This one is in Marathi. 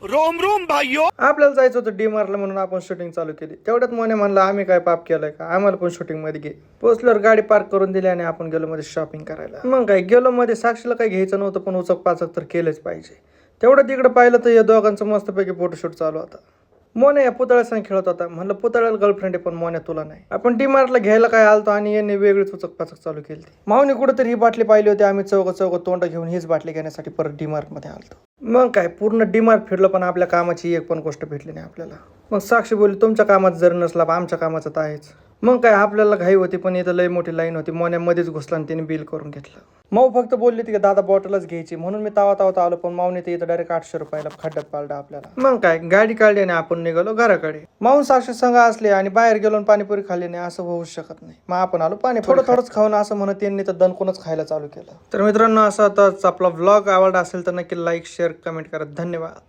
रोम रोम भाइयों. आपल्याला जायचं होतं डीमार्टला म्हणून आपण शूटिंग चालू केली. तेवढ्यात मोने म्हणलं आम्ही काय पाप केलंय का, आम्हाला पण शूटिंग मध्ये घे. पोचल्यावर गाडी पार्क करून दिली आणि आपण गेलो मध्ये शॉपिंग करायला. मग काय गेलो मध्ये, साक्षीला काही घ्यायचं नव्हतं पण उचक पाचक तर केलंच पाहिजे. तेवढं तिकडे पाहिलं तर या दोघांचं मस्तपैकी फोटोशूट चालू होता. मोने या पुतळ्यासंग खेळत होता. म्हणलं पुतळ्याला गर्लफ्रेंड आहे पण मोने तुला नाही. आपण डीमार्टला घ्यायला काय आलतो आणि यांनी वेगळीच उचक पाचक चालू केली. माऊने कुठेतरी ही बाटली पाहिली होती. आम्ही चौघ तोंड घेऊन हीच बाटली घेण्यासाठी परत डीमार्ट मध्ये आलतो. मग काय पूर्ण डीमार्ट फिरलं पण आपल्या कामाची एक पण गोष्ट भेटली नाही आपल्याला. मग साक्षी बोलली तुमच्या कामात जर नसला आमच्या कामाचं तर आहेच. मग काय आपल्याला घाई होती पण इथं लई मोठी लाईन होती. मोन्यामध्येच घुसला आणि तिने बिल करून घेतलं. माऊ फक्त बोलली ती दादा बॉटलच घ्यायची म्हणून मी तावा आलो पण माऊने ते इथं डायरेक्ट 800 रुपयाला खड्ड्यात पाडलं आपल्याला. मग काय गाडी काढली आणि आपण निघालो घराकडे. माऊन साक्षी संघ असले आणि बाहेर गेलो आणि पाणीपुरी खाल्ली नाही असं होऊच शकत नाही. मग आपण आलो पाणीपुरी थोडंच खाऊन असं म्हणत त्यांनी तर दणकूनच खायला चालू केलं. तर मित्रांनो असा आता आपला व्लॉग आवडला असेल तर नक्की लाईक शेअर कमेंट करा. धन्यवाद.